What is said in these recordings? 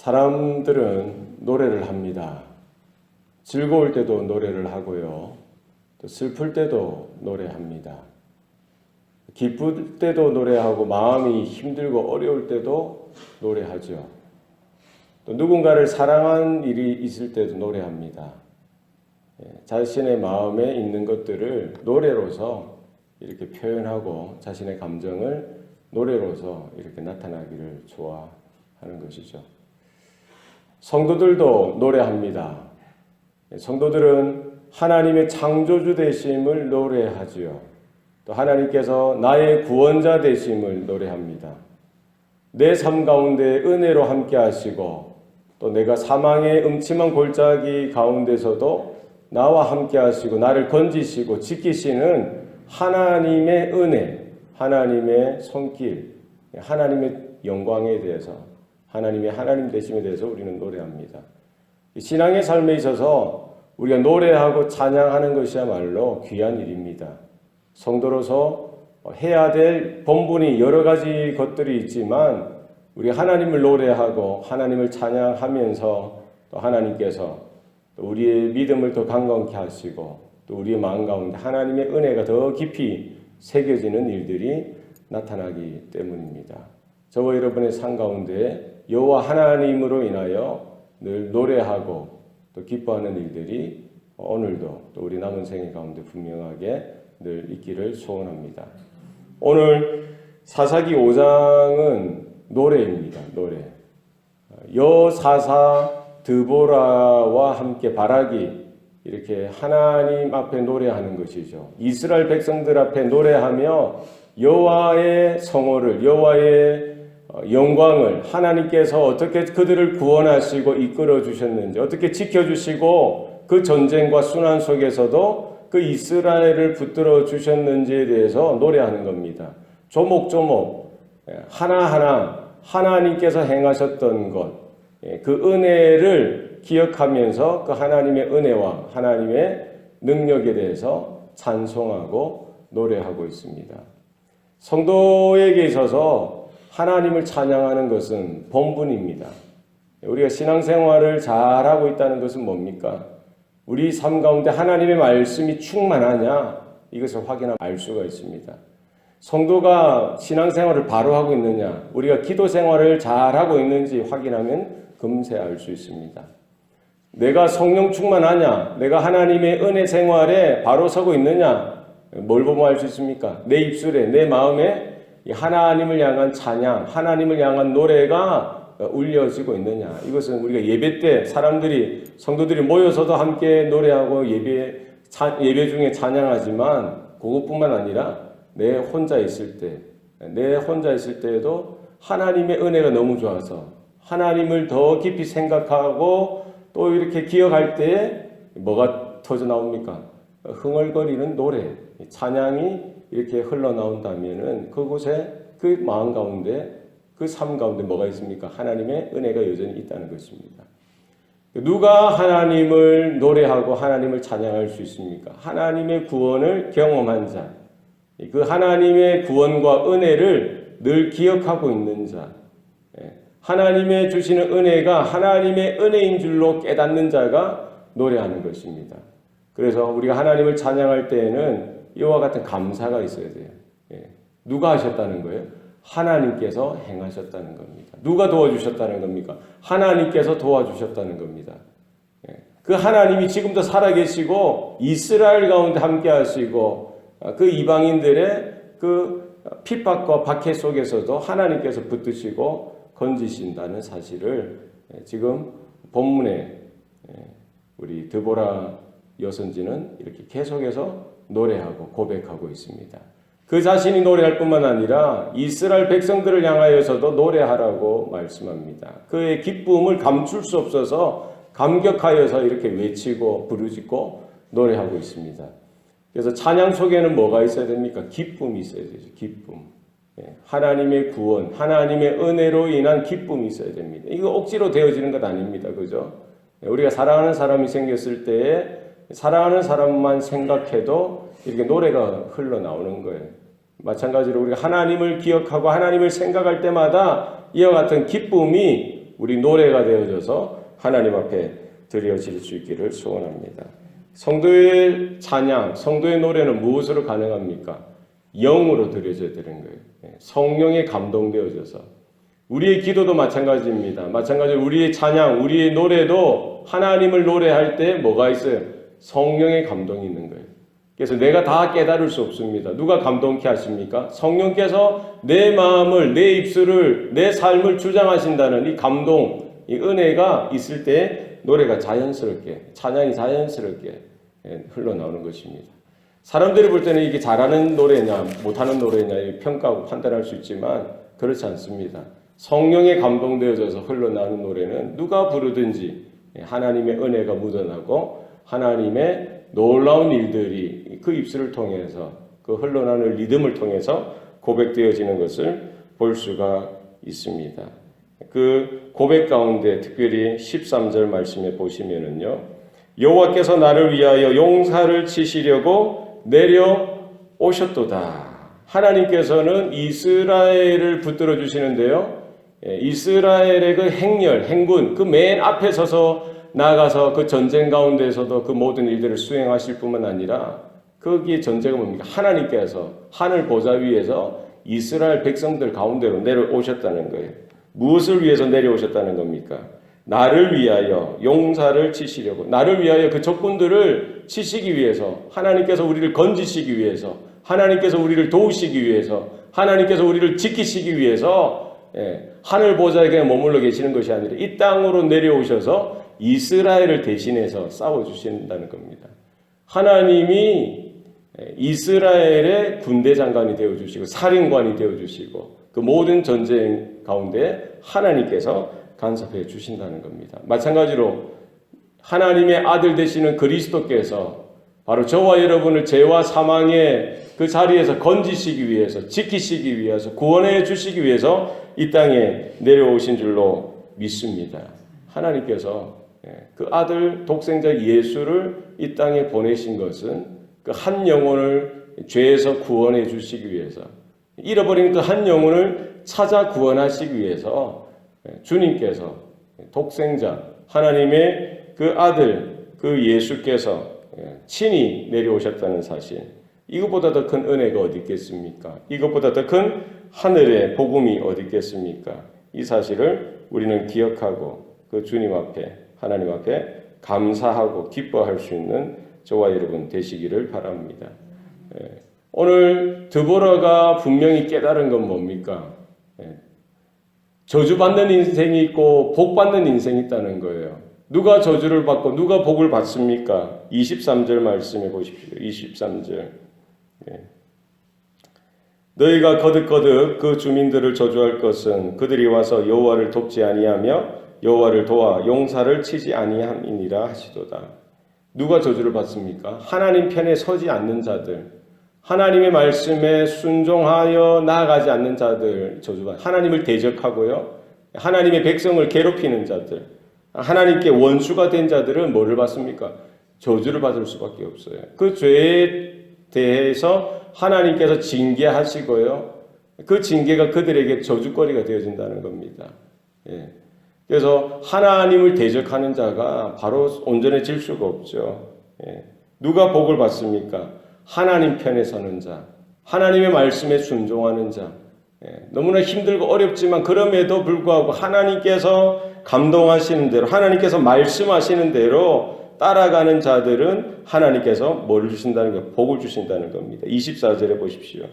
사람들은 노래를 합니다. 즐거울 때도 노래를 하고요. 또 슬플 때도 노래합니다. 기쁠 때도 노래하고 마음이 힘들고 어려울 때도 노래하죠. 또 누군가를 사랑한 일이 있을 때도 노래합니다. 자신의 마음에 있는 것들을 노래로서 이렇게 표현하고 자신의 감정을 노래로서 이렇게 나타나기를 좋아하는 것이죠. 성도들도 노래합니다. 성도들은 하나님의 창조주 되심을 노래하지요. 또 하나님께서 나의 구원자 되심을 노래합니다. 내 삶 가운데 은혜로 함께 하시고 또 내가 사망의 음침한 골짜기 가운데서도 나와 함께 하시고 나를 건지시고 지키시는 하나님의 은혜, 하나님의 손길, 하나님의 영광에 대해서 하나님의 하나님 되심에 대해서 우리는 노래합니다. 신앙의 삶에 있어서 우리가 노래하고 찬양하는 것이야말로 귀한 일입니다. 성도로서 해야 될 본분이 여러 가지 것들이 있지만 우리 하나님을 노래하고 하나님을 찬양하면서 또 하나님께서 또 우리의 믿음을 더 강건케 하시고 또 우리의 마음 가운데 하나님의 은혜가 더 깊이 새겨지는 일들이 나타나기 때문입니다. 저와 여러분의 삶 가운데 여호와 하나님으로 인하여 늘 노래하고 또 기뻐하는 일들이 오늘도 또 우리 남은 생애 가운데 분명하게 늘 있기를 소원합니다. 오늘 사사기 5장은 노래입니다. 노래. 여사사 드보라와 함께 바락이 이렇게 하나님 앞에 노래하는 것이죠. 이스라엘 백성들 앞에 노래하며 여호와의 성호를, 여호와의 영광을, 하나님께서 어떻게 그들을 구원하시고 이끌어 주셨는지, 어떻게 지켜주시고 그 전쟁과 순환 속에서도 그 이스라엘을 붙들어 주셨는지에 대해서 노래하는 겁니다. 조목조목 하나하나 하나님께서 행하셨던 것, 그 은혜를 기억하면서 그 하나님의 은혜와 하나님의 능력에 대해서 찬송하고 노래하고 있습니다. 성도에게 있어서 하나님을 찬양하는 것은 본분입니다. 우리가 신앙생활을 잘하고 있다는 것은 뭡니까? 우리 삶 가운데 하나님의 말씀이 충만하냐? 이것을 확인하면 알 수가 있습니다. 성도가 신앙생활을 바로 하고 있느냐? 우리가 기도생활을 잘하고 있는지 확인하면 금세 알 수 있습니다. 내가 성령 충만하냐? 내가 하나님의 은혜 생활에 바로 서고 있느냐? 뭘 보면 알 수 있습니까? 내 입술에, 내 마음에 하나님을 향한 찬양, 하나님을 향한 노래가 울려지고 있느냐. 이것은 우리가 예배 때 사람들이, 성도들이 모여서도 함께 노래하고 예배 중에 찬양하지만 그것뿐만 아니라 내 혼자 있을 때에도 하나님의 은혜가 너무 좋아서 하나님을 더 깊이 생각하고 또 이렇게 기억할 때에 뭐가 터져 나옵니까? 흥얼거리는 노래, 찬양이 이렇게 흘러나온다면은 그곳에 그 마음 가운데, 그 삶 가운데 뭐가 있습니까? 하나님의 은혜가 여전히 있다는 것입니다. 누가 하나님을 노래하고 하나님을 찬양할 수 있습니까? 하나님의 구원을 경험한 자, 그 하나님의 구원과 은혜를 늘 기억하고 있는 자, 하나님의 주시는 은혜가 하나님의 은혜인 줄로 깨닫는 자가 노래하는 것입니다. 그래서 우리가 하나님을 찬양할 때에는 이와 같은 감사가 있어야 돼요. 누가 하셨다는 거예요? 하나님께서 행하셨다는 겁니다. 누가 도와주셨다는 겁니까? 하나님께서 도와주셨다는 겁니다. 그 하나님이 지금도 살아계시고 이스라엘 가운데 함께 하시고 그 이방인들의 그 핍박과 박해 속에서도 하나님께서 붙드시고 건지신다는 사실을 지금 본문에 우리 드보라 여선지는 이렇게 계속해서 노래하고 고백하고 있습니다. 그 자신이 노래할 뿐만 아니라 이스라엘 백성들을 향하여서도 노래하라고 말씀합니다. 그의 기쁨을 감출 수 없어서 감격하여서 이렇게 외치고 부르짖고 노래하고 있습니다. 그래서 찬양 속에는 뭐가 있어야 됩니까? 기쁨이 있어야 되죠. 기쁨. 하나님의 구원, 하나님의 은혜로 인한 기쁨이 있어야 됩니다. 이거 억지로 되어지는 것 아닙니다. 그죠? 우리가 사랑하는 사람이 생겼을 때에 사랑하는 사람만 생각해도 이렇게 노래가 흘러나오는 거예요. 마찬가지로 우리가 하나님을 기억하고 하나님을 생각할 때마다 이와 같은 기쁨이 우리 노래가 되어져서 하나님 앞에 드려질 수 있기를 소원합니다. 성도의 찬양, 성도의 노래는 무엇으로 가능합니까? 영으로 드려져야 되는 거예요. 성령에 감동되어져서. 우리의 기도도 마찬가지입니다. 마찬가지로 우리의 찬양, 우리의 노래도 하나님을 노래할 때 뭐가 있어요? 성령의 감동이 있는 거예요. 그래서 내가 다 깨달을 수 없습니다. 누가 감동케 하십니까? 성령께서 내 마음을, 내 입술을, 내 삶을 주장하신다는 이 감동, 이 은혜가 있을 때 노래가 자연스럽게, 찬양이 자연스럽게 흘러나오는 것입니다. 사람들이 볼 때는 이게 잘하는 노래냐, 못하는 노래냐 평가하고 판단할 수 있지만 그렇지 않습니다. 성령에 감동되어져서 흘러나오는 노래는 누가 부르든지 하나님의 은혜가 묻어나고 하나님의 놀라운 일들이 그 입술을 통해서 그 흘러나오는 리듬을 통해서 고백되어지는 것을 볼 수가 있습니다. 그 고백 가운데 특별히 13절 말씀에 보시면은요. 여호와께서 나를 위하여 용사를 치시려고 내려오셨도다. 하나님께서는 이스라엘을 붙들어 주시는데요. 이스라엘의 그 행렬, 행군, 그 맨 앞에 서서 나아가서 그 전쟁 가운데서도 그 모든 일들을 수행하실 뿐만 아니라 거기에 전제가 뭡니까? 하나님께서 하늘 보좌 위에서 이스라엘 백성들 가운데로 내려오셨다는 거예요. 무엇을 위해서 내려오셨다는 겁니까? 나를 위하여 용사를 치시려고, 나를 위하여 그 적군들을 치시기 위해서, 하나님께서 우리를 건지시기 위해서, 하나님께서 우리를 도우시기 위해서, 하나님께서 우리를 지키시기 위해서 하늘 보좌에 그냥 머물러 계시는 것이 아니라 이 땅으로 내려오셔서 이스라엘을 대신해서 싸워주신다는 겁니다. 하나님이 이스라엘의 군대 장관이 되어주시고 사령관이 되어주시고 그 모든 전쟁 가운데 하나님께서 간섭해 주신다는 겁니다. 마찬가지로 하나님의 아들 되시는 그리스도께서 바로 저와 여러분을 죄와 사망의 그 자리에서 건지시기 위해서, 지키시기 위해서, 구원해 주시기 위해서 이 땅에 내려오신 줄로 믿습니다. 하나님께서 그 아들 독생자 예수를 이 땅에 보내신 것은 그 한 영혼을 죄에서 구원해 주시기 위해서, 잃어버린 그 한 영혼을 찾아 구원하시기 위해서 주님께서 독생자 하나님의 그 아들 그 예수께서 친히 내려오셨다는 사실, 이것보다 더 큰 은혜가 어디 있겠습니까? 이것보다 더 큰 하늘의 복음이 어디 있겠습니까? 이 사실을 우리는 기억하고 그 주님 앞에, 하나님 앞에 감사하고 기뻐할 수 있는 저와 여러분 되시기를 바랍니다. 오늘 드보라가 분명히 깨달은 건 뭡니까? 저주받는 인생이 있고 복받는 인생이 있다는 거예요. 누가 저주를 받고 누가 복을 받습니까? 23절 말씀해 보십시오. 23절. 너희가 거듭거듭 그 주민들을 저주할 것은 그들이 와서 여호와를 돕지 아니하며 여호와를 도와 용사를 치지 아니함이니라 하시도다. 누가 저주를 받습니까? 하나님 편에 서지 않는 자들, 하나님의 말씀에 순종하여 나아가지 않는 자들 저주받. 하나님을 대적하고요, 하나님의 백성을 괴롭히는 자들, 하나님께 원수가 된 자들은 뭐를 받습니까? 저주를 받을 수밖에 없어요. 그 죄에 대해서 하나님께서 징계하시고요, 그 징계가 그들에게 저주거리가 되어진다는 겁니다. 그래서 하나님을 대적하는 자가 바로 온전해질 수가 없죠. 누가 복을 받습니까? 하나님 편에 서는 자, 하나님의 말씀에 순종하는 자. 너무나 힘들고 어렵지만 그럼에도 불구하고 하나님께서 감동하시는 대로, 하나님께서 말씀하시는 대로 따라가는 자들은 하나님께서 뭘 주신다는 거, 복을 주신다는 겁니다. 24절에 보십시오.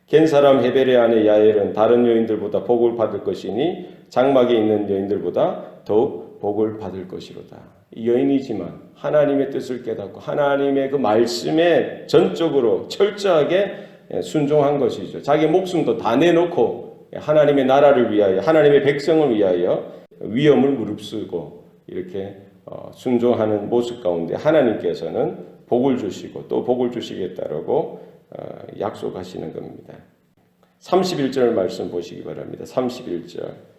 겐 사람 헤벨의 아내 야엘은 다른 여인들보다 복을 받을 것이니 장막에 있는 여인들보다 더욱 복을 받을 것이로다. 여인이지만 하나님의 뜻을 깨닫고 하나님의 그 말씀에 전적으로 철저하게 순종한 것이죠. 자기 목숨도 다 내놓고 하나님의 나라를 위하여, 하나님의 백성을 위하여 위험을 무릅쓰고 이렇게 순종하는 모습 가운데 하나님께서는 복을 주시고 또 복을 주시겠다라고 약속하시는 겁니다. 31절 말씀 보시기 바랍니다. 31절.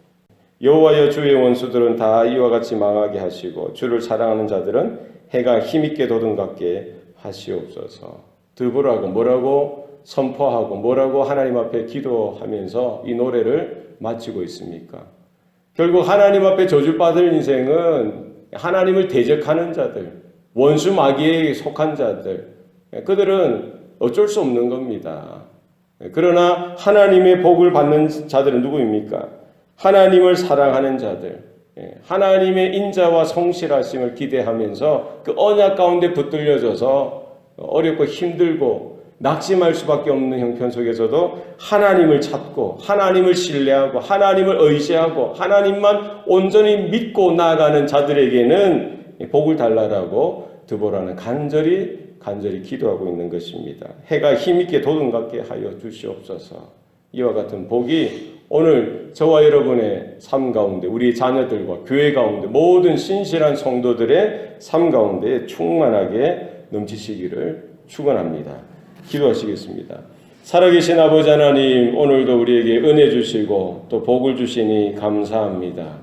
여호와여 주의 원수들은 다 이와 같이 망하게 하시고 주를 사랑하는 자들은 해가 힘있게 도든갑게 하시옵소서. 드보라가 뭐라고 선포하고 뭐라고 하나님 앞에 기도하면서 이 노래를 마치고 있습니까? 결국 하나님 앞에 저주받을 인생은 하나님을 대적하는 자들, 원수 마귀에 속한 자들, 그들은 어쩔 수 없는 겁니다. 그러나 하나님의 복을 받는 자들은 누구입니까? 하나님을 사랑하는 자들, 하나님의 인자와 성실하심을 기대하면서 그 언약 가운데 붙들려져서 어렵고 힘들고 낙심할 수밖에 없는 형편 속에서도 하나님을 찾고 하나님을 신뢰하고 하나님을 의지하고 하나님만 온전히 믿고 나아가는 자들에게는 복을 달라라고 드보라는 간절히 기도하고 있는 것입니다. 해가 힘있게 도둑같게 하여 주시옵소서. 이와 같은 복이 오늘 저와 여러분의 삶 가운데, 우리 자녀들과 교회 가운데 모든 신실한 성도들의 삶 가운데 충만하게 넘치시기를 축원합니다. 기도하시겠습니다. 살아계신 아버지 하나님, 오늘도 우리에게 은혜 주시고 또 복을 주시니 감사합니다.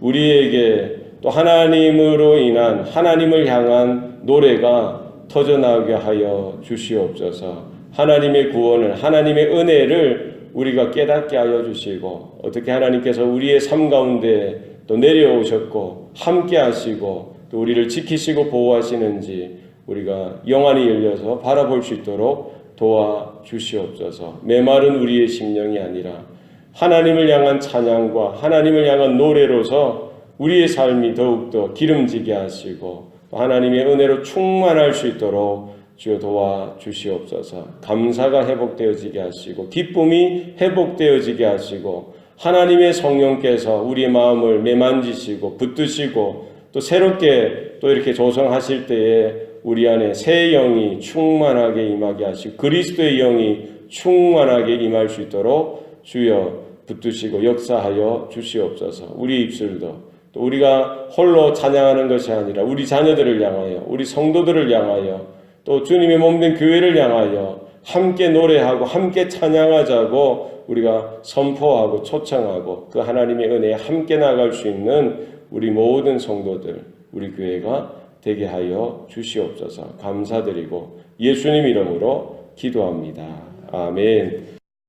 우리에게 또 하나님으로 인한 하나님을 향한 노래가 터져나오게 하여 주시옵소서. 하나님의 구원을, 하나님의 은혜를 우리가 깨닫게 하여 주시고, 어떻게 하나님께서 우리의 삶 가운데 또 내려오셨고 함께 하시고 또 우리를 지키시고 보호하시는지 우리가 영안이 열려서 바라볼 수 있도록 도와주시옵소서. 메마른 우리의 심령이 아니라 하나님을 향한 찬양과 하나님을 향한 노래로서 우리의 삶이 더욱더 기름지게 하시고 하나님의 은혜로 충만할 수 있도록 주여 도와주시옵소서. 감사가 회복되어지게 하시고 기쁨이 회복되어지게 하시고 하나님의 성령께서 우리의 마음을 매만지시고 붙드시고 또 새롭게 또 이렇게 조성하실 때에 우리 안에 새 영이 충만하게 임하게 하시고 그리스도의 영이 충만하게 임할 수 있도록 주여 붙드시고 역사하여 주시옵소서. 우리 입술도 또 우리가 홀로 찬양하는 것이 아니라 우리 자녀들을 향하여 우리 성도들을 향하여 또 주님의 몸된 교회를 향하여 함께 노래하고 함께 찬양하자고 우리가 선포하고 초청하고 그 하나님의 은혜에 함께 나갈 수 있는 우리 모든 성도들, 우리 교회가 되게 하여 주시옵소서. 감사드리고 예수님 이름으로 기도합니다. 아멘.